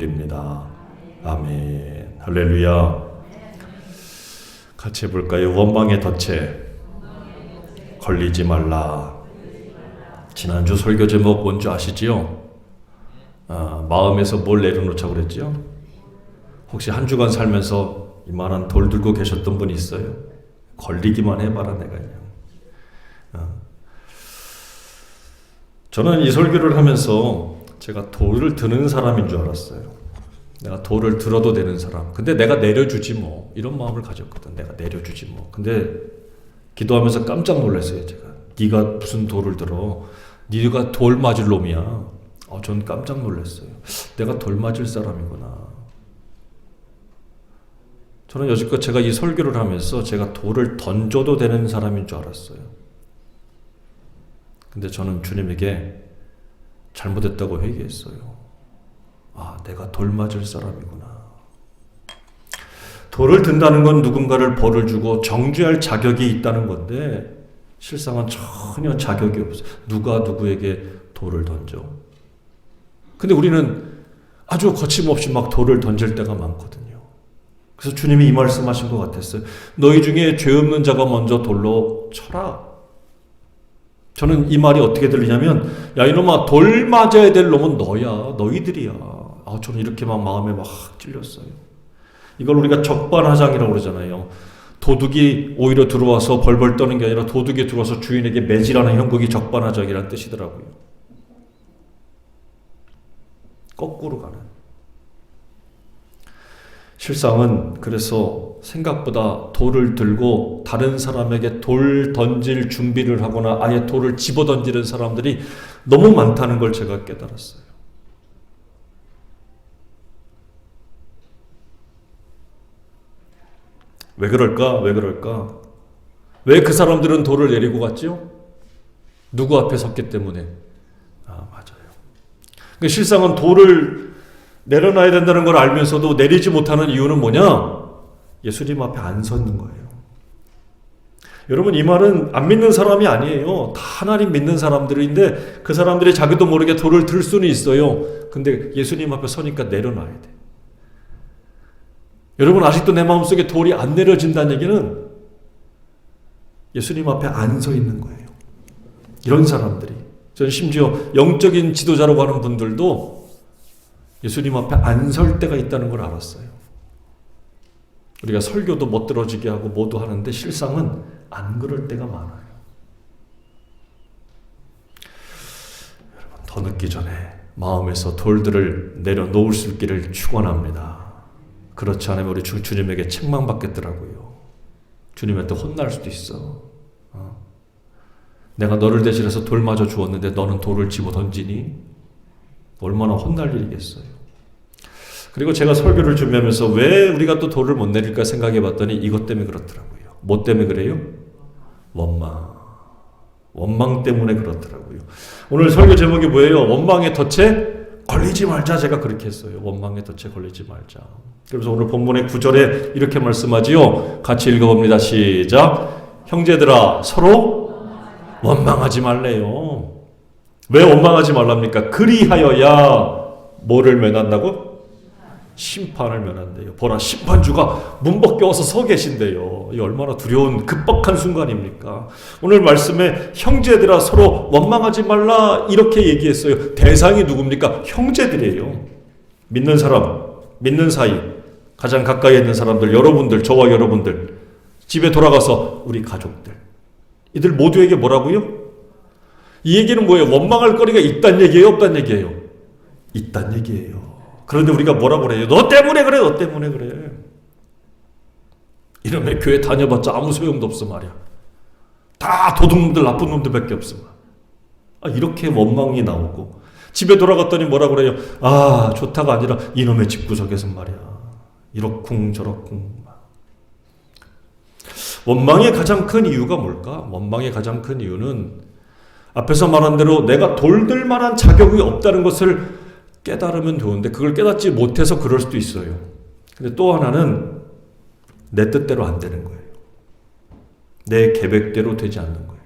축원드립니다. 아멘. 할렐루야. 같이 해볼까요? 원망의 덫에 걸리지 말라. 지난주 설교 제목 뭔지 아시지요? 마음에서 뭘 내려놓자고 그랬죠? 혹시 한 주간 살면서 이만한 돌 들고 계셨던 분이 있어요? 걸리기만 해봐라 내가 그냥. 저는 이 설교를 하면서 제가 돌을 드는 사람인 줄 알았어요. 내가 돌을 들어도 되는 사람. 근데 내가 내려주지 뭐. 이런 마음을 가졌거든. 내가 내려주지 뭐. 근데 기도하면서 깜짝 놀랐어요. 제가. 네가 무슨 돌을 들어. 네가 돌 맞을 놈이야. 전 깜짝 놀랐어요. 내가 돌 맞을 사람이구나. 저는 여지껏 제가 이 설교를 하면서 제가 돌을 던져도 되는 사람인 줄 알았어요. 근데 저는 주님에게 잘못했다고 회개했어요. 내가 돌 맞을 사람이구나. 돌을 든다는 건 누군가를 벌을 주고 정죄할 자격이 있다는 건데 실상은 전혀 자격이 없어요. 누가 누구에게 돌을 던져. 근데 우리는 아주 거침없이 막 돌을 던질 때가 많거든요. 그래서 주님이 이 말씀하신 것 같았어요. 너희 중에 죄 없는 자가 먼저 돌로 쳐라. 저는 이 말이 어떻게 들리냐면 야 이놈아 돌 맞아야 될 놈은 너야. 너희들이야. 저는 이렇게 막 마음에 막 찔렸어요. 이걸 우리가 적반하장이라고 그러잖아요. 도둑이 오히려 들어와서 벌벌 떠는 게 아니라 도둑이 들어와서 주인에게 매질하는 형국이 적반하장이라는 뜻이더라고요. 거꾸로 가는. 실상은 그래서 생각보다 돌을 들고 다른 사람에게 돌 던질 준비를 하거나 아예 돌을 집어 던지는 사람들이 너무 많다는 걸 제가 깨달았어요. 왜 그럴까? 왜 그 사람들은 돌을 내리고 갔죠? 누구 앞에 섰기 때문에. 맞아요. 실상은 돌을 내려놔야 된다는 걸 알면서도 내리지 못하는 이유는 뭐냐? 예수님 앞에 안 섰는 거예요. 여러분 이 말은 안 믿는 사람이 아니에요. 다 하나님 믿는 사람들인데 그 사람들이 자기도 모르게 돌을 들 수는 있어요. 근데 예수님 앞에 서니까 내려놔야 돼. 여러분 아직도 내 마음속에 돌이 안 내려진다는 얘기는 예수님 앞에 안 서 있는 거예요. 이런 사람들이. 저는 심지어 영적인 지도자라고 하는 분들도 예수님 앞에 안 설 때가 있다는 걸 알았어요. 우리가 설교도 못 들어지게 하고 뭐도 하는데 실상은 안 그럴 때가 많아요. 여러분 더 늦기 전에 마음에서 돌들을 내려놓을 수 있기를 축원합니다. 그렇지 않으면 우리 주님에게 책망받겠더라고요. 주님한테 혼날 수도 있어. 내가 너를 대신해서 돌 맞아 주었는데 너는 돌을 집어 던지니? 얼마나 혼날 일이겠어요. 그리고 제가 설교를 준비하면서 왜 우리가 또 돌을 못 내릴까 생각해 봤더니 이것 때문에 그렇더라고요. 뭐 때문에 그래요? 원망 때문에 그렇더라고요. 오늘 설교 제목이 뭐예요? 원망의 덫에 걸리지 말자. 제가 그렇게 했어요. 원망의 덫에 걸리지 말자. 그래서 오늘 본문의 9절에 이렇게 말씀하지요. 같이 읽어봅니다. 시작. 형제들아 서로 원망하지 말래요. 왜 원망하지 말랍니까? 그리하여야 뭐를 면한다고? 심판을 면한대요. 보라 심판주가 문 밖에 와서 서 계신대요. 이 얼마나 두려운 급박한 순간입니까? 오늘 말씀에 형제들아 서로 원망하지 말라 이렇게 얘기했어요. 대상이 누굽니까? 형제들이에요. 믿는 사람, 믿는 사이, 가장 가까이 있는 사람들, 여러분들, 저와 여러분들, 집에 돌아가서 우리 가족들, 이들 모두에게 뭐라고요? 이 얘기는 뭐예요? 원망할 거리가 있단 얘기예요? 없단 얘기예요? 있단 얘기예요. 그런데 우리가 뭐라고 그래요? 너 때문에 그래, 너 때문에 그래. 이놈의 교회 다녀봤자 아무 소용도 없어 말이야. 다 도둑놈들, 나쁜 놈들밖에 없어. 이렇게 원망이 나오고 집에 돌아갔더니 뭐라고 그래요? 좋다가 아니라 이놈의 집구석에서 말이야. 이렇쿵 저렇쿵. 원망의 가장 큰 이유가 뭘까? 원망의 가장 큰 이유는 앞에서 말한 대로 내가 돌들 만한 자격이 없다는 것을 깨달으면 좋은데 그걸 깨닫지 못해서 그럴 수도 있어요. 근데 또 하나는 내 뜻대로 안 되는 거예요. 내 계획대로 되지 않는 거예요.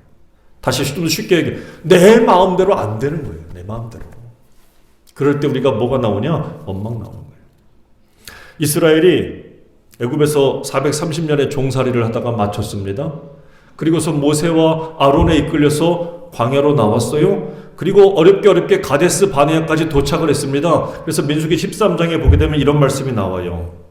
다시 좀 쉽게 얘기해. 내 마음대로 안 되는 거예요. 내 마음대로. 그럴 때 우리가 뭐가 나오냐? 원망 나오는 거예요. 이스라엘이 애굽에서 430년의 종살이를 하다가 마쳤습니다. 그리고서 모세와 아론에 이끌려서 광야로 나왔어요. 그리고 어렵게 가데스 바네아까지 도착을 했습니다. 그래서 민수기 13장에 보게 되면 이런 말씀이 나와요.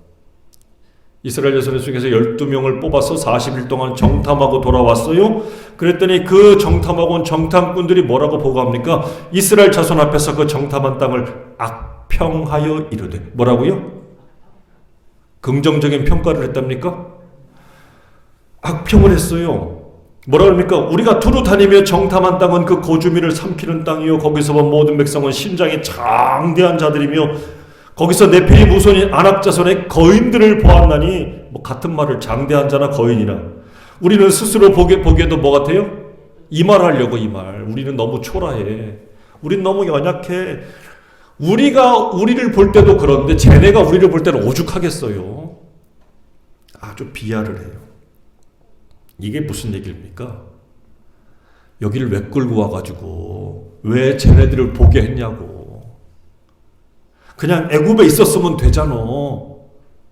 이스라엘 자손 중에서 12명을 뽑아서 40일 동안 정탐하고 돌아왔어요. 그랬더니 그 정탐하고 온 정탐꾼들이 뭐라고 보고합니까? 이스라엘 자손 앞에서 그 정탐한 땅을 악평하여 이르되, 뭐라고요? 긍정적인 평가를 했답니까? 악평을 했어요. 뭐라 그럽니까? 우리가 두루 다니며 정탐한 땅은 그 고주민을 삼키는 땅이요, 거기서 본 모든 백성은 신장이 장대한 자들이며 거기서 네피림 후손인 아낙 자손의 거인들을 보았나니, 뭐 같은 말을 장대한 자나 거인이나, 우리는 스스로 보기에도 뭐 같아요? 이 말 하려고, 이 말. 우리는 너무 초라해. 우린 너무 연약해. 우리가 우리를 볼 때도 그런데 쟤네가 우리를 볼 때는 오죽하겠어요. 아주 비하를 해요. 이게 무슨 얘기입니까? 여기를 왜 끌고 와가지고 왜 쟤네들을 보게 했냐고. 그냥 애굽에 있었으면 되잖아.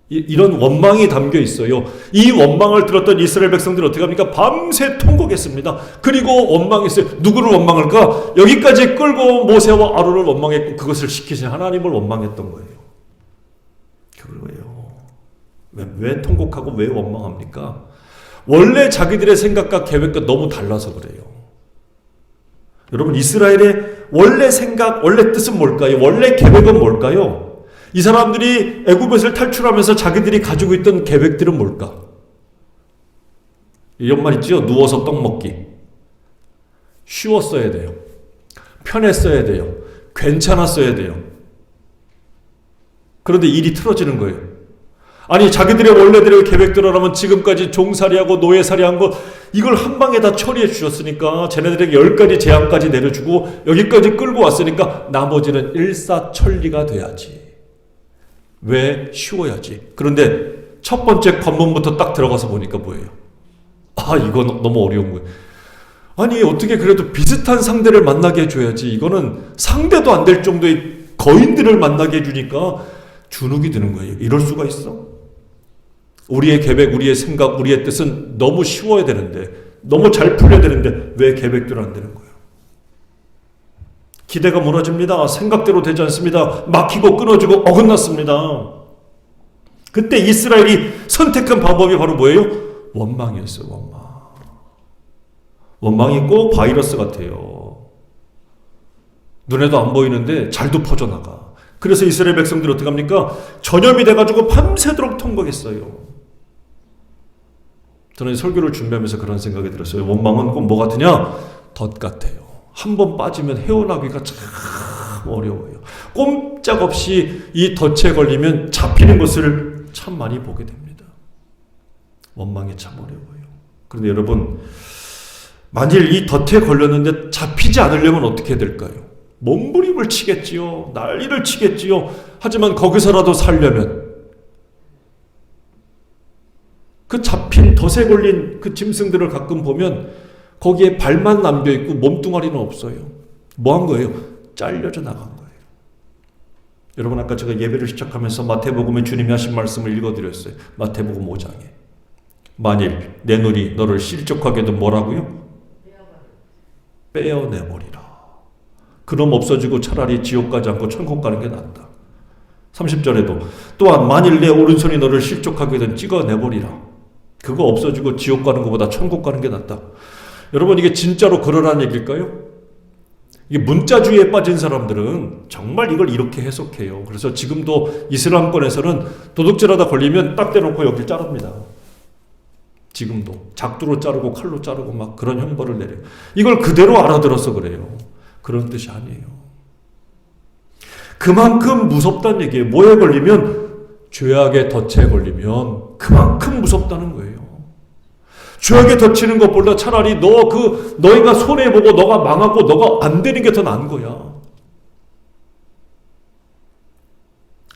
이런 원망이 담겨 있어요. 이 원망을 들었던 이스라엘 백성들은 어떻게 합니까? 밤새 통곡했습니다. 그리고 원망했어요. 누구를 원망할까? 여기까지 끌고 모세와 아론을 원망했고 그것을 시키신 하나님을 원망했던 거예요. 그거예요. 왜 통곡하고 왜 원망합니까? 원래 자기들의 생각과 계획과 너무 달라서 그래요. 여러분, 이스라엘의 원래 생각, 원래 뜻은 뭘까요? 원래 계획은 뭘까요? 이 사람들이 애굽에서 탈출하면서 자기들이 가지고 있던 계획들은 뭘까? 이런 말 있죠? 누워서 떡 먹기. 쉬웠어야 돼요. 편했어야 돼요. 괜찮았어야 돼요. 그런데 일이 틀어지는 거예요. 아니, 자기들의 원래대로의 계획대로라면 지금까지 종살이하고 노예살이한 거 이걸 한 방에 다 처리해 주셨으니까, 쟤네들에게 10가지 재앙까지 내려주고 여기까지 끌고 왔으니까 나머지는 일사천리가 돼야지. 왜? 쉬워야지. 그런데 첫 번째 관문부터 딱 들어가서 보니까 뭐예요? 아, 이건 너무 어려운 거예요. 아니, 어떻게 그래도 비슷한 상대를 만나게 해줘야지. 이거는 상대도 안 될 정도의 거인들을 만나게 해주니까 주눅이 드는 거예요. 이럴 수가 있어? 우리의 계획, 우리의 생각, 우리의 뜻은 너무 쉬워야 되는데, 너무 잘 풀려야 되는데 왜 계획대로 안 되는 거예요? 기대가 무너집니다. 생각대로 되지 않습니다. 막히고 끊어지고 어긋났습니다. 그때 이스라엘이 선택한 방법이 바로 뭐예요? 원망이었어요. 원망. 원망이 꼭 바이러스 같아요. 눈에도 안 보이는데 잘도 퍼져나가. 그래서 이스라엘 백성들이 어떻게 합니까? 전염이 돼가지고 밤새도록 통곡했어요. 저는 설교를 준비하면서 그런 생각이 들었어요. 원망은 꼭 뭐 같으냐? 덫 같아요. 한 번 빠지면 헤어나기가 참 어려워요. 꼼짝없이 이 덫에 걸리면 잡히는 것을 참 많이 보게 됩니다. 원망이 참 어려워요. 그런데 여러분, 만일 이 덫에 걸렸는데 잡히지 않으려면 어떻게 될까요? 몸부림을 치겠지요. 난리를 치겠지요. 하지만 거기서라도 살려면 그 잡힌 덫에 걸린 그 짐승들을 가끔 보면 거기에 발만 남겨있고 몸뚱아리는 없어요. 뭐 한 거예요? 잘려져 나간 거예요. 여러분, 아까 제가 예배를 시작하면서 마태복음에 주님이 하신 말씀을 읽어드렸어요. 마태복음 5장에. 만일 내 눈이 너를 실족하게 해도 뭐라고요? 빼어내버리라. 그럼 없어지고 차라리 지옥 가지 않고 천국 가는 게 낫다. 30절에도 또한 만일 내 오른손이 너를 실족하게 되면 찍어내버리라. 그거 없어지고 지옥 가는 것보다 천국 가는 게 낫다. 여러분, 이게 진짜로 그러라는 얘기일까요? 이게 문자주의에 빠진 사람들은 정말 이걸 이렇게 해석해요. 그래서 지금도 이슬람권에서는 도둑질하다 걸리면 딱 대놓고 여길 자릅니다. 지금도 작두로 자르고 칼로 자르고 막 그런 형벌을 내려요. 이걸 그대로 알아들어서 그래요. 그런 뜻이 아니에요. 그만큼 무섭다는 얘기예요. 뭐에 걸리면? 죄악의 덫에 걸리면 그만큼 무섭다는 거예요. 죄악에 덮치는 것보다 차라리 너희가 손해보고 너가 망하고 너가 안 되는 게 더 나은 거야.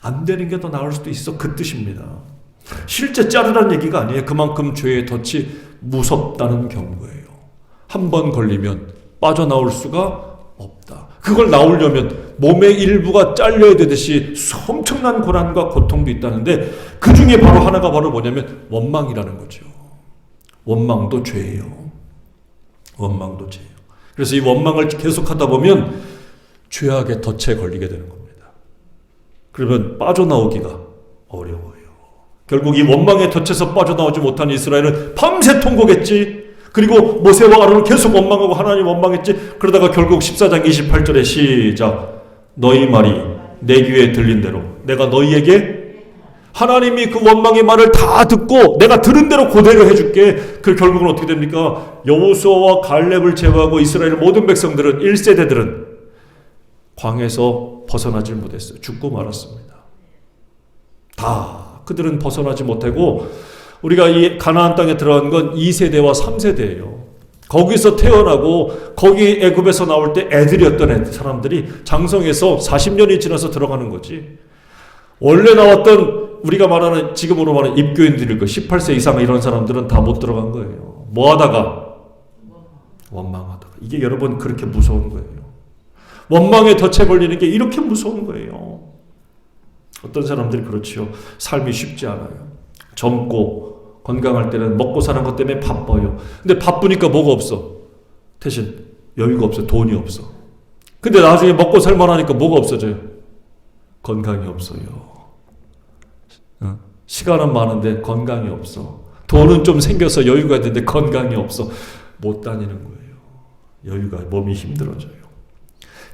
안 되는 게 더 나을 수도 있어. 그 뜻입니다. 실제 자르라는 얘기가 아니에요. 그만큼 죄의 덫이 무섭다는 경고예요. 한 번 걸리면 빠져나올 수가 없다. 그걸 나오려면 몸의 일부가 잘려야 되듯이 엄청난 고난과 고통도 있다는데 그 중에 바로 하나가 바로 뭐냐면 원망이라는 거죠. 원망도 죄예요. 원망도 죄예요. 그래서 이 원망을 계속하다 보면 죄악의 덫에 걸리게 되는 겁니다. 그러면 빠져나오기가 어려워요. 결국 이 원망의 덫에서 빠져나오지 못한 이스라엘은 밤새 통곡했지. 그리고 모세와 아론은 계속 원망하고 하나님 원망했지. 그러다가 결국 14장 28절에 시작. 너희 말이 내 귀에 들린 대로 내가 너희에게 하나님이 그 원망의 말을 다 듣고 내가 들은 대로 그대로 해줄게. 그 결국은 어떻게 됩니까? 여호수아와 갈렙을 제외하고 이스라엘 모든 백성들은 1세대들은 광에서 벗어나질 못했어요. 죽고 말았습니다. 다 그들은 벗어나지 못하고 우리가 이 가나안 땅에 들어간 건 2세대와 3세대예요. 거기서 태어나고 거기 애굽에서 나올 때 애들이었던 사람들이 장성해서 40년이 지나서 들어가는 거지. 원래 나왔던 우리가 말하는 지금으로 말하는 입교인들일 거 18세 이상 이런 사람들은 다 못 들어간 거예요. 뭐 하다가? 원망하다가. 이게 여러분 그렇게 무서운 거예요. 원망에 덫에 걸리는 게 이렇게 무서운 거예요. 어떤 사람들이 그렇지요. 삶이 쉽지 않아요. 젊고 건강할 때는 먹고 사는 것 때문에 바빠요. 근데 바쁘니까 뭐가 없어? 대신 여유가 없어. 돈이 없어. 근데 나중에 먹고 살만하니까 뭐가 없어져요? 건강이 없어요. 시간은 많은데 건강이 없어. 돈은 좀 생겨서 여유가 있는데 건강이 없어. 못 다니는 거예요. 여유가 몸이 힘들어져요.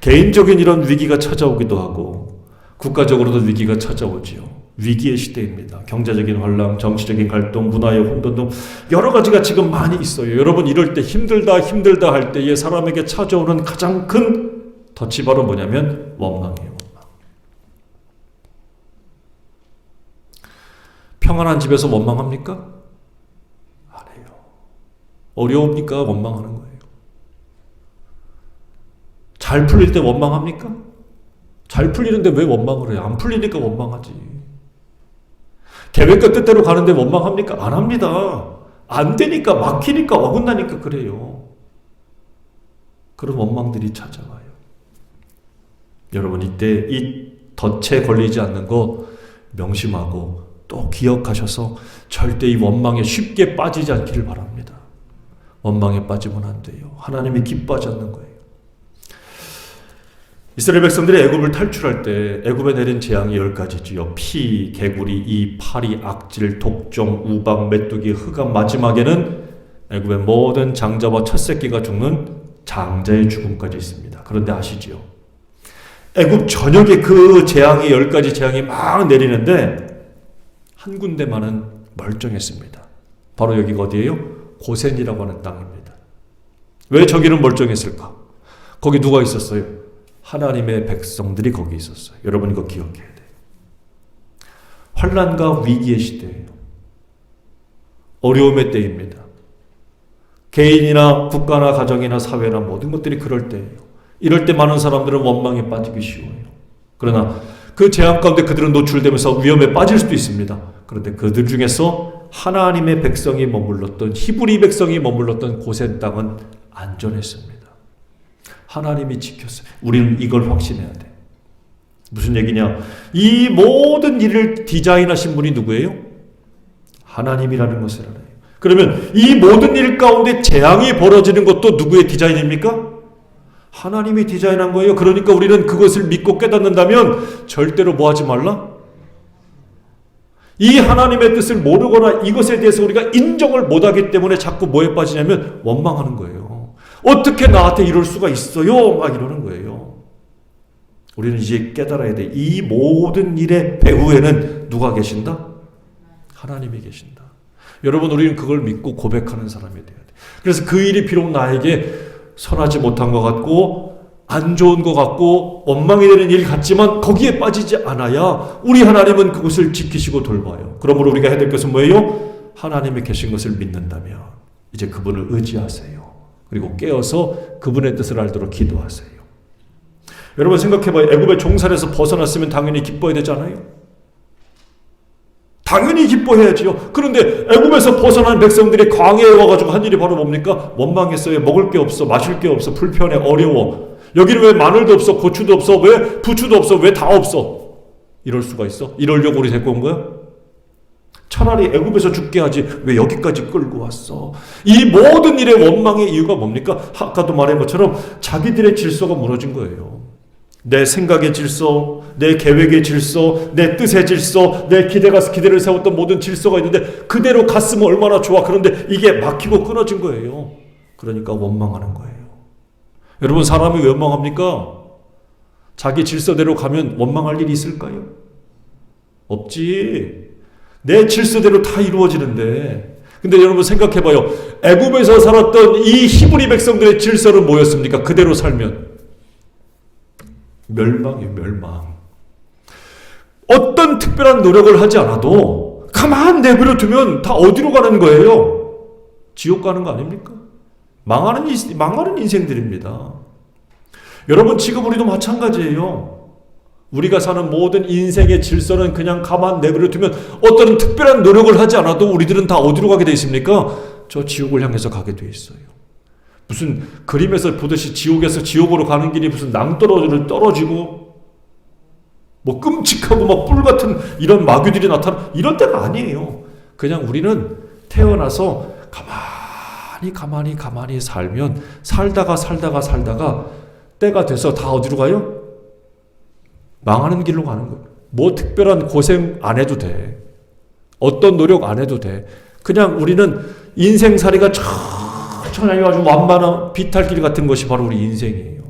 개인적인 이런 위기가 찾아오기도 하고 국가적으로도 위기가 찾아오지요. 위기의 시대입니다. 경제적인 혼란, 정치적인 갈등, 문화의 혼돈 등 여러 가지가 지금 많이 있어요. 여러분 이럴 때 힘들다 할 때에 사람에게 찾아오는 가장 큰 덫이 바로 뭐냐면 원망이에요. 원망. 평안한 집에서 원망합니까? 안 해요. 어려웁니까? 원망하는 거예요. 잘 풀릴 때 원망합니까? 잘 풀리는데 왜 원망을 해요? 안 풀리니까 원망하지. 계획과 뜻대로 가는데 원망합니까? 안 합니다. 안 되니까 막히니까 어긋나니까 그래요. 그런 원망들이 찾아와요. 여러분 이때 이 덫에 걸리지 않는 거 명심하고 또 기억하셔서 절대 이 원망에 쉽게 빠지지 않기를 바랍니다. 원망에 빠지면 안 돼요. 하나님이 기뻐하지 않는 거예요. 이스라엘 백성들이 애굽을 탈출할 때 애굽에 내린 재앙이 10가지지요. 피, 개구리, 이, 파리, 악질, 독종, 우박, 메뚜기, 흑암, 마지막에는 애굽의 모든 장자와 첫 새끼가 죽는 장자의 죽음까지 있습니다. 그런데 아시지요? 애굽 전역에 그 재앙이 10가지 재앙이 막 내리는데 한 군데만은 멀쩡했습니다. 바로 여기가 어디예요? 고센이라고 하는 땅입니다. 왜 저기는 멀쩡했을까? 거기 누가 있었어요? 하나님의 백성들이 거기 있었어요. 여러분 이거 기억해야 돼요. 환난과 위기의 시대예요. 어려움의 때입니다. 개인이나 국가나 가정이나 사회나 모든 것들이 그럴 때예요. 이럴 때 많은 사람들은 원망에 빠지기 쉬워요. 그러나 그 재앙 가운데 그들은 노출되면서 위험에 빠질 수도 있습니다. 그런데 그들 중에서 하나님의 백성이 머물렀던 히브리 백성이 머물렀던 고센 땅은 안전했습니다. 하나님이 지켰어요. 우리는 이걸 확신해야 돼. 무슨 얘기냐? 이 모든 일을 디자인하신 분이 누구예요? 하나님이라는 것을 알아요. 그러면 이 모든 일 가운데 재앙이 벌어지는 것도 누구의 디자인입니까? 하나님이 디자인한 거예요. 그러니까 우리는 그것을 믿고 깨닫는다면 절대로 뭐 하지 말라? 이 하나님의 뜻을 모르거나 이것에 대해서 우리가 인정을 못하기 때문에 자꾸 뭐에 빠지냐면 원망하는 거예요. 어떻게 나한테 이럴 수가 있어요? 막 이러는 거예요. 우리는 이제 깨달아야 돼. 이 모든 일의 배후에는 누가 계신다? 하나님이 계신다. 여러분 우리는 그걸 믿고 고백하는 사람이 돼야 돼. 그래서 그 일이 비록 나에게 선하지 못한 것 같고 안 좋은 것 같고 원망이 되는 일 같지만 거기에 빠지지 않아야 우리 하나님은 그것을 지키시고 돌봐요. 그러므로 우리가 해야 될 것은 뭐예요? 하나님이 계신 것을 믿는다면 이제 그분을 의지하세요. 그리고 깨어서 그분의 뜻을 알도록 기도하세요. 여러분 생각해봐요. 애굽의 종살에서 벗어났으면 당연히 기뻐해야 되잖아요. 당연히 기뻐해야지요. 그런데 애굽에서 벗어난 백성들이 광야에 와가지고 한 일이 바로 뭡니까? 원망했어요. 먹을 게 없어, 마실 게 없어, 불편해, 어려워. 여기는 왜 마늘도 없어, 고추도 없어, 왜 부추도 없어, 왜 다 없어? 이럴 수가 있어? 이러려고 우리 데리고 온 거야? 차라리 애굽에서 죽게 하지 왜 여기까지 끌고 왔어? 이 모든 일의 원망의 이유가 뭡니까? 아까도 말한 것처럼 자기들의 질서가 무너진 거예요. 내 생각의 질서, 내 계획의 질서, 내 뜻의 질서, 내 기대를 세웠던 모든 질서가 있는데 그대로 갔으면 얼마나 좋아. 그런데 이게 막히고 끊어진 거예요. 그러니까 원망하는 거예요. 여러분, 사람이 왜 원망합니까? 자기 질서대로 가면 원망할 일이 있을까요? 없지. 내 질서대로 다 이루어지는데. 근데 여러분 생각해봐요. 애굽에서 살았던 이 히브리 백성들의 질서는 뭐였습니까? 그대로 살면 멸망이에요. 멸망. 어떤 특별한 노력을 하지 않아도 가만 내버려 두면 다 어디로 가는 거예요? 지옥 가는 거 아닙니까? 망하는 인생들입니다. 여러분, 지금 우리도 마찬가지예요. 우리가 사는 모든 인생의 질서는 그냥 가만 내버려 두면 어떤 특별한 노력을 하지 않아도 우리들은 다 어디로 가게 돼 있습니까? 저 지옥을 향해서 가게 돼 있어요. 무슨 그림에서 보듯이 지옥에서 지옥으로 가는 길이 무슨 낭떠러지를 떨어지고 뭐 끔찍하고 막 뿔 같은 이런 마귀들이 나타나 이런 때가 아니에요. 그냥 우리는 태어나서 가만히 살면 살다가 때가 돼서 다 어디로 가요? 망하는 길로 가는 거예요. 뭐 특별한 고생 안 해도 돼. 어떤 노력 안 해도 돼. 그냥 우리는 인생살이가 천천히 아주 완만한 비탈길 같은 것이 바로 우리 인생이에요.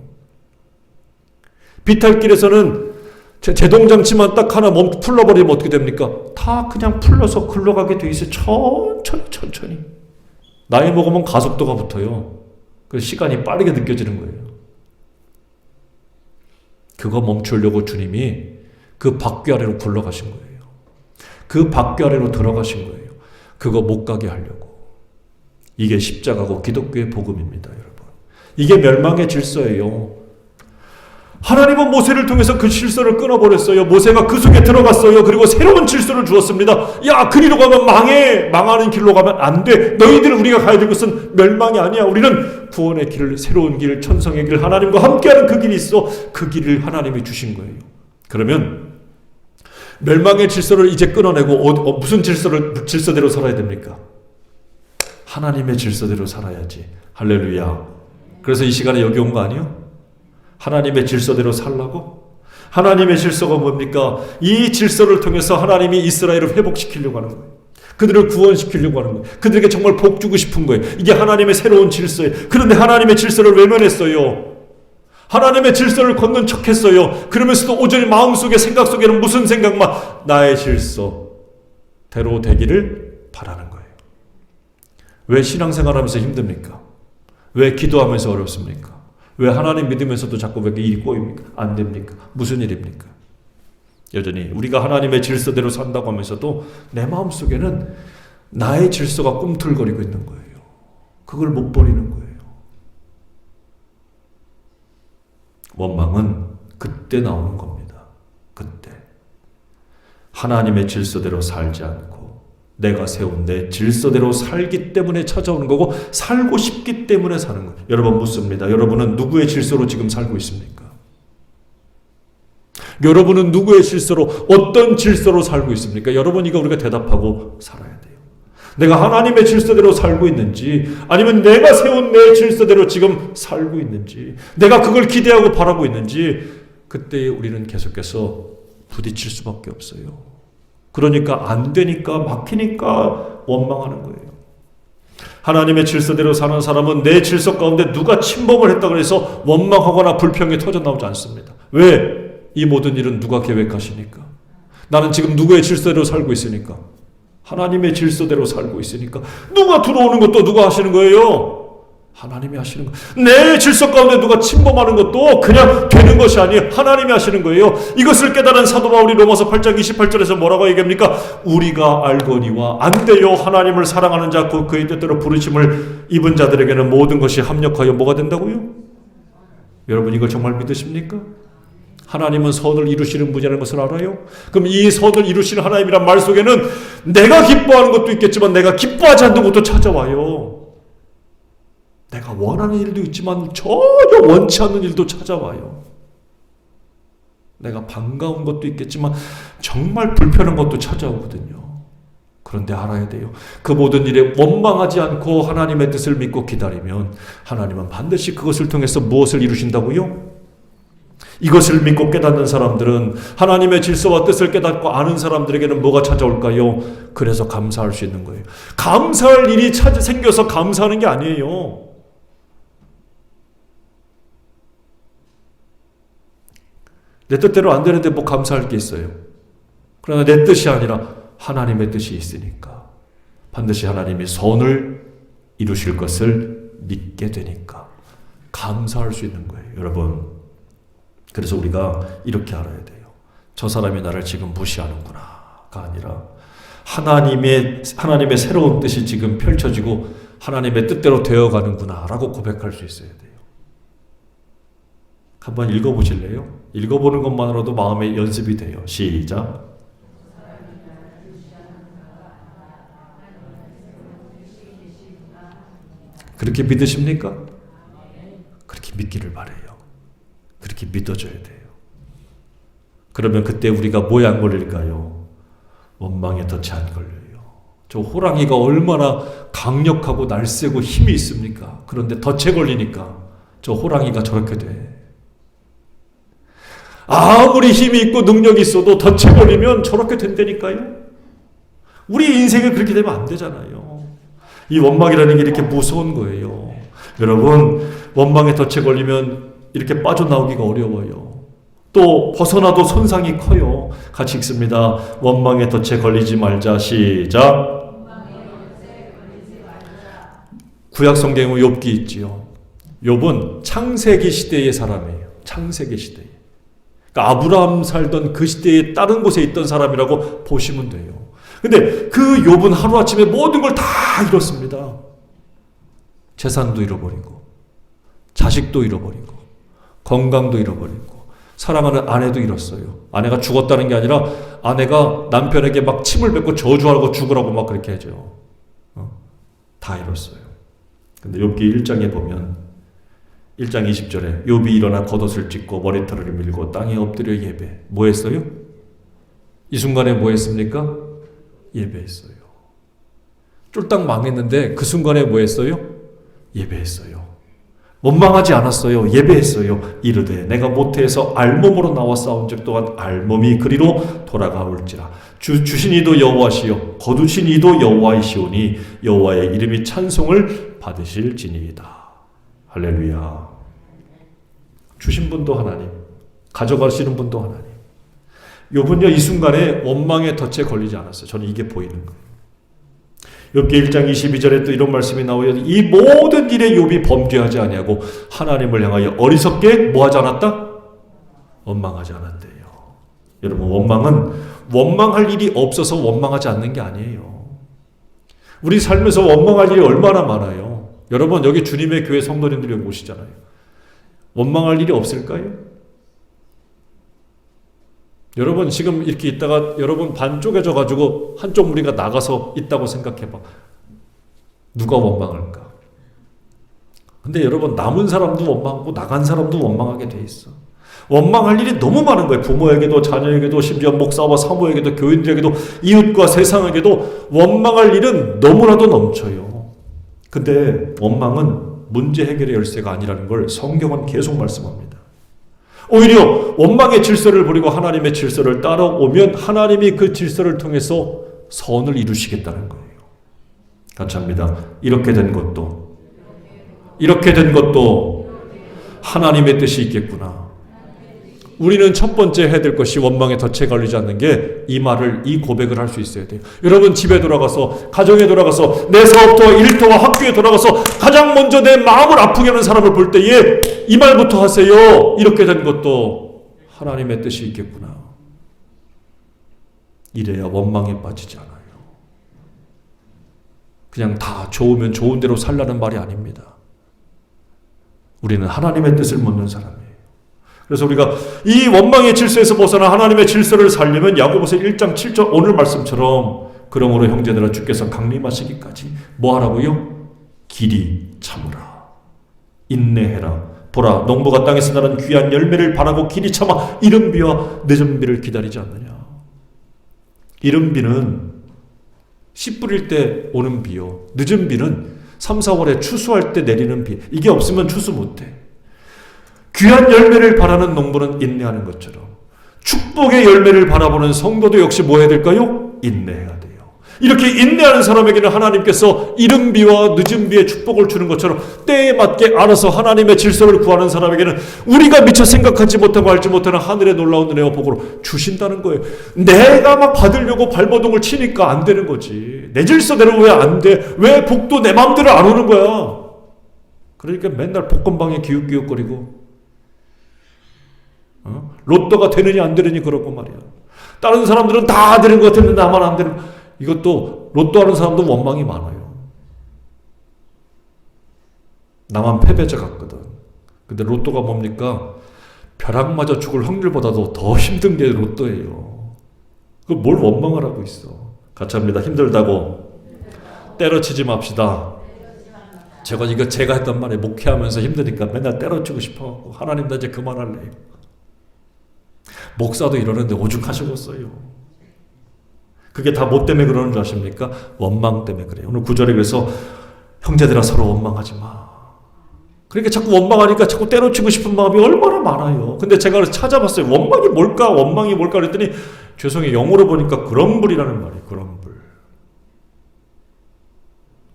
비탈길에서는 제동장치만 딱 하나 몸 풀러버리면 어떻게 됩니까? 다 그냥 풀려서 굴러가게 돼 있어요. 천천히. 나이 먹으면 가속도가 붙어요. 그래서 시간이 빠르게 느껴지는 거예요. 그거 멈추려고 주님이 그 바퀴 아래로 굴러가신 거예요. 그 바퀴 아래로 들어가신 거예요. 그거 못 가게 하려고. 이게 십자가고 기독교의 복음입니다, 여러분. 이게 멸망의 질서예요. 하나님은 모세를 통해서 그 질서를 끊어버렸어요. 모세가 그 속에 들어갔어요. 그리고 새로운 질서를 주었습니다. 야, 그리로 가면 망해. 망하는 길로 가면 안 돼. 너희들 우리가 가야 될 것은 멸망이 아니야. 우리는 구원의 길을, 새로운 길, 천성의 길, 하나님과 함께하는 그 길이 있어. 그 길을 하나님이 주신 거예요. 그러면 멸망의 질서를 이제 끊어내고 무슨 질서대로 살아야 됩니까? 하나님의 질서대로 살아야지. 할렐루야. 그래서 이 시간에 여기 온 거 아니에요? 하나님의 질서대로 살라고? 하나님의 질서가 뭡니까? 이 질서를 통해서 하나님이 이스라엘을 회복시키려고 하는 거예요. 그들을 구원시키려고 하는 거예요. 그들에게 정말 복 주고 싶은 거예요. 이게 하나님의 새로운 질서예요. 그런데 하나님의 질서를 외면했어요. 하나님의 질서를 걷는 척했어요. 그러면서도 오전에 마음속에 생각 속에는 무슨 생각만? 나의 질서대로 되기를 바라는 거예요. 왜 신앙생활하면서 힘듭니까? 왜 기도하면서 어렵습니까? 왜 하나님 믿으면서도 자꾸 왜 일이 꼬입니까? 안 됩니까? 무슨 일입니까? 여전히 우리가 하나님의 질서대로 산다고 하면서도 내 마음속에는 나의 질서가 꿈틀거리고 있는 거예요. 그걸 못 버리는 거예요. 원망은 그때 나오는 겁니다. 그때. 하나님의 질서대로 살지 않고 내가 세운 내 질서대로 살기 때문에 찾아오는 거고 살고 싶기 때문에 사는 거예요. 여러분 묻습니다. 여러분은 누구의 질서로 지금 살고 있습니까? 여러분은 누구의 질서로 어떤 질서로 살고 있습니까? 여러분 이거 우리가 대답하고 살아야 돼요. 내가 하나님의 질서대로 살고 있는지 아니면 내가 세운 내 질서대로 지금 살고 있는지 내가 그걸 기대하고 바라고 있는지 그때 우리는 계속해서 부딪힐 수밖에 없어요. 그러니까 안 되니까 막히니까 원망하는 거예요. 하나님의 질서대로 사는 사람은 내 질서 가운데 누가 침범을 했다고 해서 원망하거나 불평이 터져나오지 않습니다. 왜? 이 모든 일은 누가 계획하시니까? 나는 지금 누구의 질서대로 살고 있으니까? 하나님의 질서대로 살고 있으니까 누가 들어오는 것도 누가 하시는 거예요? 하나님이 하시는 거. 내 질서 가운데 누가 침범하는 것도 그냥 되는 것이 아니에요. 하나님이 하시는 거예요. 이것을 깨달은 사도 바울이 로마서 8장 28절에서 뭐라고 얘기합니까? 우리가 알거니와 안 돼요. 하나님을 사랑하는 자 그의 뜻대로 부르심을 입은 자들에게는 모든 것이 합력하여 뭐가 된다고요? 여러분 이걸 정말 믿으십니까? 하나님은 선을 이루시는 분이라는 것을 알아요? 그럼 이 선을 이루시는 하나님이란 말 속에는 내가 기뻐하는 것도 있겠지만 내가 기뻐하지 않는 것도 찾아와요. 내가 원하는 일도 있지만 전혀 원치 않는 일도 찾아와요. 내가 반가운 것도 있겠지만 정말 불편한 것도 찾아오거든요. 그런데 알아야 돼요. 그 모든 일에 원망하지 않고 하나님의 뜻을 믿고 기다리면 하나님은 반드시 그것을 통해서 무엇을 이루신다고요? 이것을 믿고 깨닫는 사람들은 하나님의 질서와 뜻을 깨닫고 아는 사람들에게는 뭐가 찾아올까요? 그래서 감사할 수 있는 거예요. 감사할 일이 생겨서 감사하는 게 아니에요. 내 뜻대로 안 되는데 뭐 감사할 게 있어요. 그러나 내 뜻이 아니라 하나님의 뜻이 있으니까 반드시 하나님이 선을 이루실 것을 믿게 되니까 감사할 수 있는 거예요. 여러분, 그래서 우리가 이렇게 알아야 돼요. 저 사람이 나를 지금 무시하는구나가 아니라 하나님의 새로운 뜻이 지금 펼쳐지고 하나님의 뜻대로 되어가는구나 라고 고백할 수 있어야 돼요. 한번 읽어보실래요? 읽어보는 것만으로도 마음의 연습이 돼요. 시작. 그렇게 믿으십니까? 그렇게 믿기를 바라요. 그렇게 믿어줘야 돼요. 그러면 그때 우리가 뭐에 안 걸릴까요? 원망에 덫에 안 걸려요. 저 호랑이가 얼마나 강력하고 날쌔고 힘이 있습니까? 그런데 덫에 걸리니까 저 호랑이가 저렇게 돼. 아무리 힘이 있고 능력이 있어도 덫에 걸리면 저렇게 된다니까요. 우리 인생이 그렇게 되면 안 되잖아요. 이 원망이라는 게 이렇게 무서운 거예요. 여러분, 원망에 덫에 걸리면 이렇게 빠져나오기가 어려워요. 또 벗어나도 손상이 커요. 같이 읽습니다. 원망의 덫에 걸리지 말자. 시작. 구약 성경에 욥기 있지요. 욥은 창세기 시대의 사람이에요. 창세기 시대에. 그러니까 아브라함 살던 그 시대에 다른 곳에 있던 사람이라고 보시면 돼요. 근데 그 욥은 하루아침에 모든 걸 다 잃었습니다. 재산도 잃어버리고 자식도 잃어버리고 건강도 잃어버리고 사랑하는 아내도 잃었어요. 아내가 죽었다는 게 아니라 아내가 남편에게 막 침을 뱉고 저주하고 죽으라고 막 그렇게 하죠. 다 잃었어요. 근데 욥기 1장에 보면 1장 20절에 욥이 일어나 겉옷을 찢고 머리털을 밀고 땅에 엎드려 예배. 뭐 했어요? 이 순간에 뭐 했습니까? 예배했어요. 쫄딱 망했는데 그 순간에 뭐 했어요? 예배했어요. 원망하지 않았어요. 예배했어요. 이르되 내가 모태에서 알몸으로 나와 싸운 적 또한 알몸이 그리로 돌아가올지라. 주신 이도 여호와시요 거두신 이도 여호와이시오니 여호와의 이름이 찬송을 받으실지니이다. 할렐루야. 주신 분도 하나님, 가져가시는 분도 하나님. 욥은요 이 순간에 원망의 덫에 걸리지 않았어요. 저는 이게 보이는 거예요. 욥기 1장 22절에 또 이런 말씀이 나와요. 이 모든 일에 욥이 범죄하지 아니하고 하나님을 향하여 어리석게 뭐하지 않았다? 원망하지 않았대요. 여러분, 원망은 원망할 일이 없어서 원망하지 않는 게 아니에요. 우리 삶에서 원망할 일이 얼마나 많아요. 여러분, 여기 주님의 교회 성도님들이 오시잖아요. 원망할 일이 없을까요? 여러분 지금 이렇게 있다가 여러분 반 쪼개져 가지고 한쪽 무리가 나가서 있다고 생각해봐. 누가 원망할까? 근데 여러분 남은 사람도 원망하고 나간 사람도 원망하게 돼 있어. 원망할 일이 너무 많은 거예요. 부모에게도 자녀에게도 심지어 목사와 사모에게도 교인들에게도 이웃과 세상에게도 원망할 일은 너무나도 넘쳐요. 근데 원망은 문제 해결의 열쇠가 아니라는 걸 성경은 계속 말씀합니다. 오히려 원망의 질서를 버리고 하나님의 질서를 따라오면 하나님이 그 질서를 통해서 선을 이루시겠다는 거예요. 같이 합니다. 이렇게 된 것도 하나님의 뜻이 있겠구나. 우리는 첫 번째 해야 될 것이 원망의 덫에 걸리지 않는 게 이 고백을 할 수 있어야 돼요. 여러분 집에 돌아가서, 가정에 돌아가서, 내 사업터와 일터와 학교에 돌아가서 가장 먼저 내 마음을 아프게 하는 사람을 볼 때에 이 말부터 하세요. 이렇게 된 것도 하나님의 뜻이 있겠구나. 이래야 원망에 빠지지 않아요. 그냥 다 좋으면 좋은 대로 살라는 말이 아닙니다. 우리는 하나님의 뜻을 묻는 사람이에요. 그래서 우리가 이 원망의 질서에서 벗어나 하나님의 질서를 살려면 야고보서 1장 7절 오늘 말씀처럼 그러므로 형제들아 주께서 강림하시기까지 뭐 하라고요? 길이 참으라. 인내해라. 보라, 농부가 땅에서 나는 귀한 열매를 바라고 길이 참아 이른 비와 늦은 비를 기다리지 않느냐. 이른 비는 씨 뿌릴 때 오는 비요, 늦은 비는 3, 4월에 추수할 때 내리는 비. 이게 없으면 추수 못해. 귀한 열매를 바라는 농부는 인내하는 것처럼 축복의 열매를 바라보는 성도도 역시 뭐 해야 될까요? 인내해야 돼요. 이렇게 인내하는 사람에게는 하나님께서 이른 비와 늦은 비의 축복을 주는 것처럼 때에 맞게 알아서 하나님의 질서를 구하는 사람에게는 우리가 미처 생각하지 못하고 알지 못하는 하늘의 놀라운 은혜와 복으로 주신다는 거예요. 내가 막 받으려고 발버둥을 치니까 안 되는 거지. 내 질서대로 왜 안 돼? 왜 복도 내 마음대로 안 오는 거야? 그러니까 맨날 복권방에 기웃기웃거리고 로또가 되느니 안 되느니 그러고 말이야. 다른 사람들은 다 되는 것 같았는데 나만 안 되는 거. 이것도 로또 하는 사람도 원망이 많아요. 나만 패배자 같거든. 근데 로또가 뭡니까? 벼락맞아 죽을 확률보다도 더 힘든 게 로또예요. 그 뭘 원망을 하고 있어. 같이 합니다. 힘들다고 때려치지 맙시다. 제가 했단 말이에요. 목회하면서 힘드니까 맨날 때려치고 싶어. 하나님 나 이제 그만할래요. 목사도 이러는데 오죽하시겠어요. 그게 다 뭐 때문에 그러는 줄 아십니까? 원망 때문에 그래요. 오늘 9절에 그래서 형제들아 서로 원망하지 마. 그러니까 자꾸 원망하니까 자꾸 때려치고 싶은 마음이 얼마나 많아요. 근데 제가 찾아봤어요. 원망이 뭘까? 그랬더니 죄송해요. 영어로 보니까 그럼블이라는 말이에요.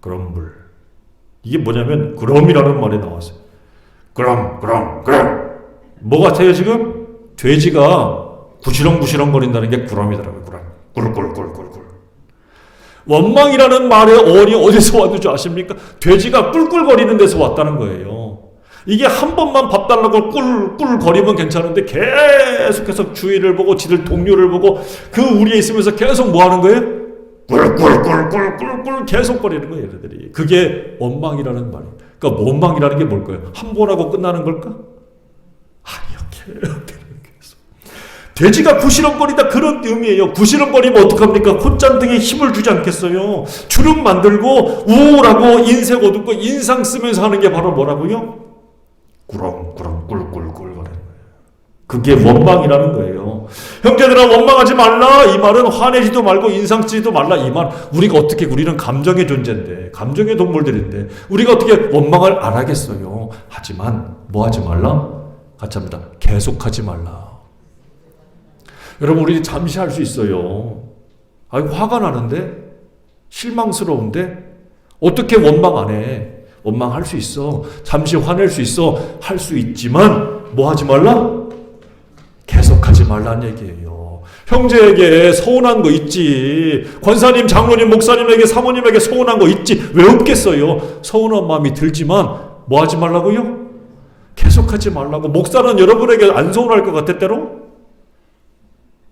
그럼블. 이게 뭐냐면 그럼이라는 말이 나왔어요. 그럼. 뭐 같아요 지금? 돼지가 구시렁구시렁 거린다는 게 그럼이더라고요. 꿀꿀꿀꿀꿀. 원망이라는 말의 어원이 어디서 왔는 줄 아십니까? 돼지가 꿀꿀거리는 데서 왔다는 거예요. 이게 한 번만 밥 달라고 꿀꿀거리면 괜찮은데 계속해서 주위를 보고 지들 동료를 보고 그 우리에 있으면서 계속 뭐 하는 거예요? 꿀꿀꿀꿀꿀꿀 계속 거리는 거예요, 얘네들이. 그게 원망이라는 말이에요. 그러니까 원망이라는 게 뭘까요? 한 번 하고 끝나는 걸까? 아니요. 돼지가 구시렁거리다 그런 의미예요. 구시렁거리면 어떡합니까? 콧잔등에 힘을 주지 않겠어요. 주름 만들고 우울하고 인색 어둡고 인상 쓰면서 하는 게 바로 뭐라고요? 꾸렁꾸렁 꿀꿀꿀 거리는 거예요. 그게 원망이라는 거예요. 형제들아 원망하지 말라. 이 말은 화내지도 말고 인상 쓰지도 말라. 이 말 우리는 감정의 존재인데 감정의 동물들인데 우리가 어떻게 원망을 안 하겠어요. 하지만 뭐 하지 말라? 같이 합니다. 계속하지 말라. 여러분 우리 잠시 할 수 있어요. 화가 나는데 실망스러운데 어떻게 원망 안 해? 원망할 수 있어. 잠시 화낼 수 있어. 할 수 있지만 뭐 하지 말라? 계속하지 말라는 얘기예요. 형제에게 서운한 거 있지. 권사님, 장로님, 목사님에게, 사모님에게 서운한 거 있지. 왜 없겠어요? 서운한 마음이 들지만 뭐 하지 말라고요? 계속하지 말라고. 목사는 여러분에게 안 서운할 것 같아 때로?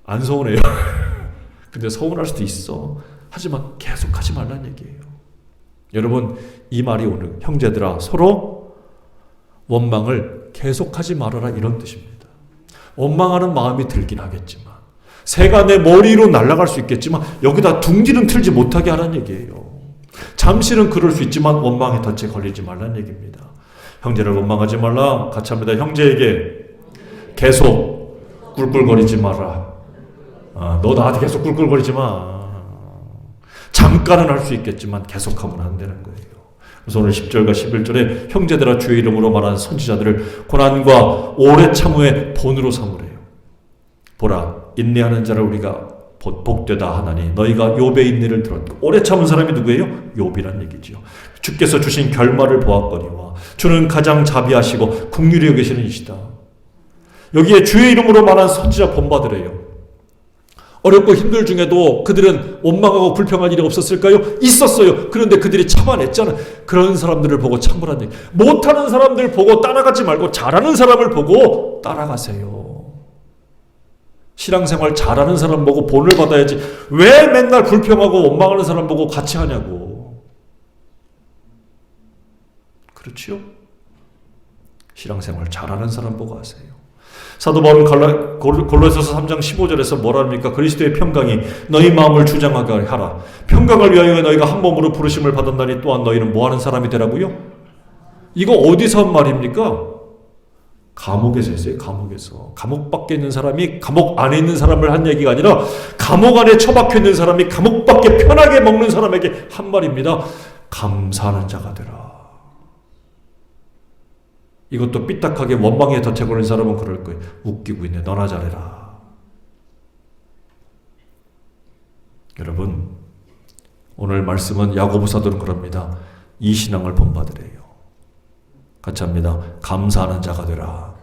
안 서운해요. 근데 서운할 수도 있어. 하지만 계속하지 말라는 얘기예요. 여러분 이 말이 오늘 형제들아 서로 원망을 계속하지 말아라 이런 뜻입니다. 원망하는 마음이 들긴 하겠지만 새가 내 머리로 날아갈 수 있겠지만 여기다 둥지는 틀지 못하게 하라는 얘기예요. 잠시는 그럴 수 있지만 원망의 덫에 걸리지 말라는 얘기입니다. 형제를 원망하지 말라. 같이 합니다. 형제에게 계속 꿀꿀거리지 마라. 너 나한테 계속 꿀꿀거리지 마. 잠깐은 할 수 있겠지만 계속하면 안 되는 거예요. 그래서 오늘 10절과 11절에 형제들아 주의 이름으로 말하는 선지자들을 고난과 오래 참음의 본으로 삼으래요. 보라 인내하는 자를 우리가 복되다 하나니 너희가 욥의 인내를 들었고 오래 참은 사람이 누구예요? 욥이란 얘기지요. 주께서 주신 결말을 보았거니와 주는 가장 자비하시고 긍휼히 여기시는 이시다. 여기에 주의 이름으로 말한 선지자 본받으래요. 어렵고 힘들 중에도 그들은 원망하고 불평할 일이 없었을까요? 있었어요. 그런데 그들이 참아냈잖아요. 그런 사람들을 보고 참으란 얘기. 못하는 사람들 보고 따라가지 말고 잘하는 사람을 보고 따라가세요. 신앙생활 잘하는 사람 보고 본을 받아야지. 왜 맨날 불평하고 원망하는 사람 보고 같이 하냐고. 그렇지요? 신앙생활 잘하는 사람 보고 하세요. 사도 바울은 골로새서 3장 15절에서 뭐라 합니까? 그리스도의 평강이 너희 마음을 주장하게 하라. 평강을 위하여 너희가 한 몸으로 부르심을 받았나니 또한 너희는 뭐하는 사람이 되라고요? 이거 어디서 한 말입니까? 감옥에서 했어요. 감옥에서. 감옥 밖에 있는 사람이 감옥 안에 있는 사람을 한 얘기가 아니라 감옥 안에 처박혀 있는 사람이 감옥 밖에 편하게 먹는 사람에게 한 말입니다. 감사하는 자가 되라. 이것도 삐딱하게 원망에 덫에 걸린 사람은 그럴 거예요. 웃기고 있네. 너나 잘해라. 여러분, 오늘 말씀은 야고보 사도는 그럽니다. 이 신앙을 본받으래요. 같이 합니다. 감사하는 자가 되라.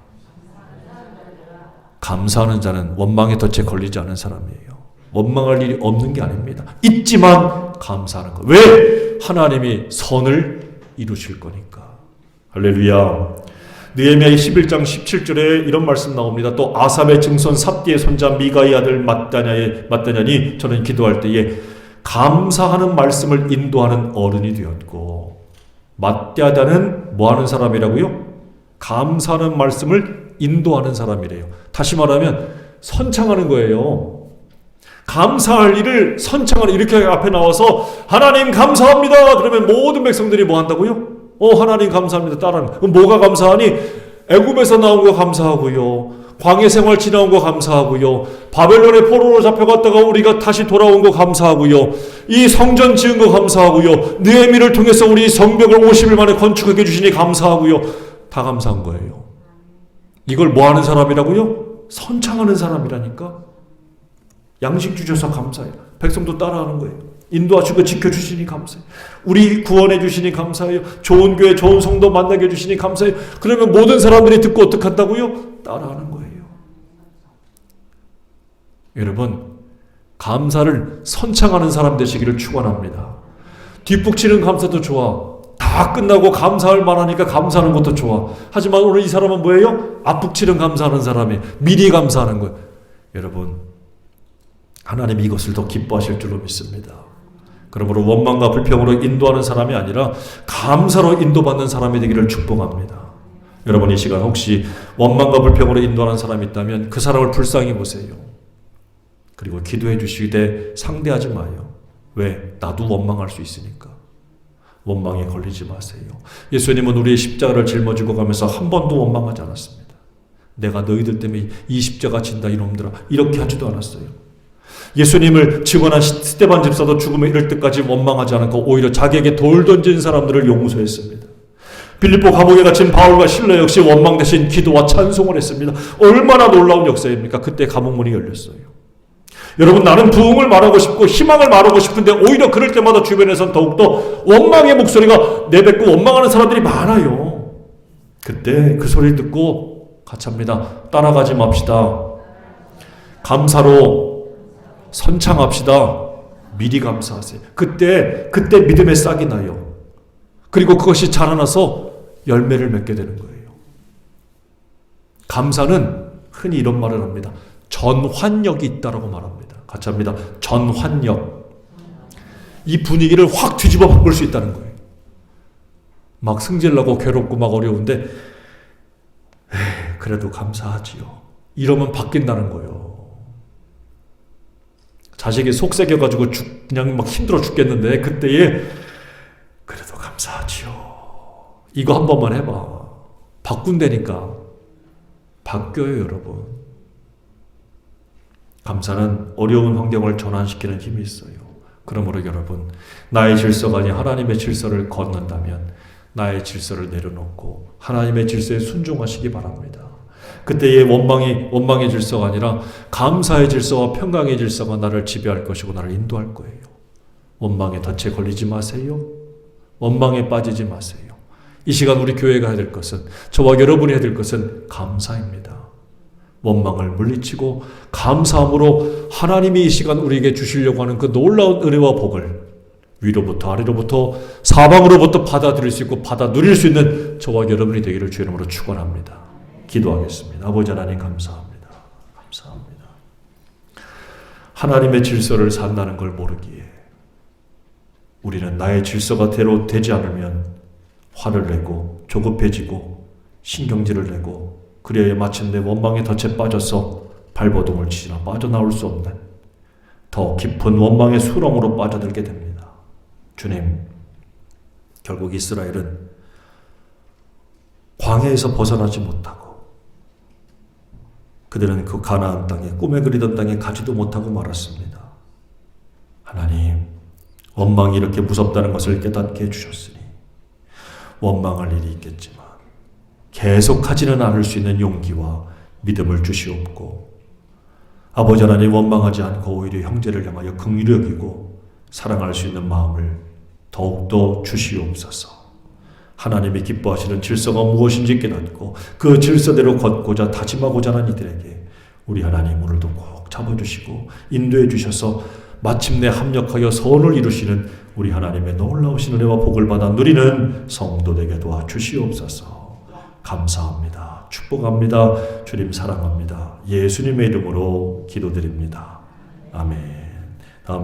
감사하는 자는 원망의 덫에 걸리지 않은 사람이에요. 원망할 일이 없는 게 아닙니다. 있지만 감사하는 것. 왜? 하나님이 선을 이루실 거니까. 할렐루야. 느헤미야 11장 17절에 이런 말씀 나옵니다. 또 아삽의 증손 삽디의 손자 미가의 아들 mat단야니 저는 기도할 때에 감사하는 말씀을 인도하는 어른이 되었고, matth야다는 뭐하는 사람이라고요? 감사하는 말씀을 인도하는 사람이래요. 다시 말하면 선창하는 거예요. 감사할 일을 선창하는, 이렇게 앞에 나와서 하나님 감사합니다 그러면 모든 백성들이 뭐 한다고요? 하나님 감사합니다 따라하는. 그럼 뭐가 감사하니? 애굽에서 나온 거 감사하고요, 광야 생활 지나온 거 감사하고요, 바벨론의 포로로 잡혀갔다가 우리가 다시 돌아온 거 감사하고요, 이 성전 지은 거 감사하고요, 느헤미를 통해서 우리 성벽을 50일 만에 건축해 주시니 감사하고요. 다 감사한 거예요. 이걸 뭐 하는 사람이라고요? 선창하는 사람이라니까. 양식 주셔서 감사해요. 백성도 따라하는 거예요. 인도하시고 지켜주시니 감사해요. 우리 구원해 주시니 감사해요. 좋은 교회 좋은 성도 만나게 해주시니 감사해요. 그러면 모든 사람들이 듣고 어떻게 한다고요? 따라하는 거예요. 여러분, 감사를 선창하는 사람 되시기를 축원합니다. 뒷북치는 감사도 좋아. 다 끝나고 감사할 만하니까 감사하는 것도 좋아. 하지만 오늘 이 사람은 뭐예요? 앞북치는 감사하는 사람이 미리 감사하는 거예요. 여러분, 하나님이 이것을 더 기뻐하실 줄로 믿습니다. 그러므로 원망과 불평으로 인도하는 사람이 아니라 감사로 인도받는 사람이 되기를 축복합니다. 여러분, 이 시간 혹시 원망과 불평으로 인도하는 사람이 있다면 그 사람을 불쌍히 보세요. 그리고 기도해 주시되 상대하지 마요. 왜? 나도 원망할 수 있으니까. 원망에 걸리지 마세요. 예수님은 우리의 십자가를 짊어지고 가면서 한 번도 원망하지 않았습니다. 내가 너희들 때문에 이 십자가 진다 이놈들아, 이렇게 하지도 않았어요. 예수님을 증언한 스데반 집사도 죽음에 이를 때까지 원망하지 않고 오히려 자기에게 돌 던진 사람들을 용서했습니다. 빌립보 감옥에 갇힌 바울과 실라 역시 원망 대신 기도와 찬송을 했습니다. 얼마나 놀라운 역사입니까? 그때 감옥문이 열렸어요. 여러분, 나는 부흥을 말하고 싶고 희망을 말하고 싶은데 오히려 그럴 때마다 주변에선 더욱더 원망의 목소리가 내뱉고 원망하는 사람들이 많아요. 그때 그 소리를 듣고 같이 합니다. 따라가지 맙시다. 감사로 선창합시다. 미리 감사하세요. 그때 믿음의 싹이 나요. 그리고 그것이 자라나서 열매를 맺게 되는 거예요. 감사는 흔히 이런 말을 합니다. 전환력이 있다라고 말합니다. 같이 합니다. 전환력. 이 분위기를 확 뒤집어 바꿀 수 있다는 거예요. 막 승질나고 괴롭고 막 어려운데 그래도 감사하지요. 이러면 바뀐다는 거예요. 자식이 속삭여가지고 그냥 막 힘들어 죽겠는데 그때에 그래도 감사하지요. 이거 한 번만 해봐. 바꾼다니까. 바뀌어요, 여러분. 감사는 어려운 환경을 전환시키는 힘이 있어요. 그러므로 여러분, 나의 질서가 아닌 하나님의 질서를 걷는다면 나의 질서를 내려놓고 하나님의 질서에 순종하시기 바랍니다. 그때의 원망의 질서가 아니라 감사의 질서와 평강의 질서가 나를 지배할 것이고 나를 인도할 거예요. 원망의 덫에 걸리지 마세요. 원망에 빠지지 마세요. 이 시간 우리 교회가 해야 될 것은, 저와 여러분이 해야 될 것은 감사입니다. 원망을 물리치고 감사함으로 하나님이 이 시간 우리에게 주시려고 하는 그 놀라운 은혜와 복을 위로부터 아래로부터 사방으로부터 받아들일 수 있고 받아 누릴 수 있는 저와 여러분이 되기를 주의 이름으로 축원합니다. 기도하겠습니다. 아버지 하나님 감사합니다. 감사합니다. 하나님의 질서를 산다는 걸 모르기에 우리는 나의 질서가 대로 되지 않으면 화를 내고 조급해지고 신경질을 내고 그래야 마침내 원망의 덫에 빠져서 발버둥을 치지나 빠져나올 수 없는 더 깊은 원망의 수렁으로 빠져들게 됩니다. 주님, 결국 이스라엘은 광야에서 벗어나지 못하고 그들은 그 가나안 땅에 꿈에 그리던 땅에 가지도 못하고 말았습니다. 하나님, 원망이 이렇게 무섭다는 것을 깨닫게 해주셨으니 원망할 일이 있겠지만 계속하지는 않을 수 있는 용기와 믿음을 주시옵고, 아버지 하나님, 원망하지 않고 오히려 형제를 향하여 긍휼히 여기고 사랑할 수 있는 마음을 더욱더 주시옵소서. 하나님이 기뻐하시는 질서가 무엇인지 깨닫고 그 질서대로 걷고자 다짐하고자 하는 이들에게 우리 하나님 오늘도 꼭 잡아주시고 인도해 주셔서 마침내 합력하여 선을 이루시는 우리 하나님의 놀라우신 은혜와 복을 받아 누리는 성도 되게 도와주시옵소서. 감사합니다. 축복합니다. 주님 사랑합니다. 예수님의 이름으로 기도드립니다. 아멘.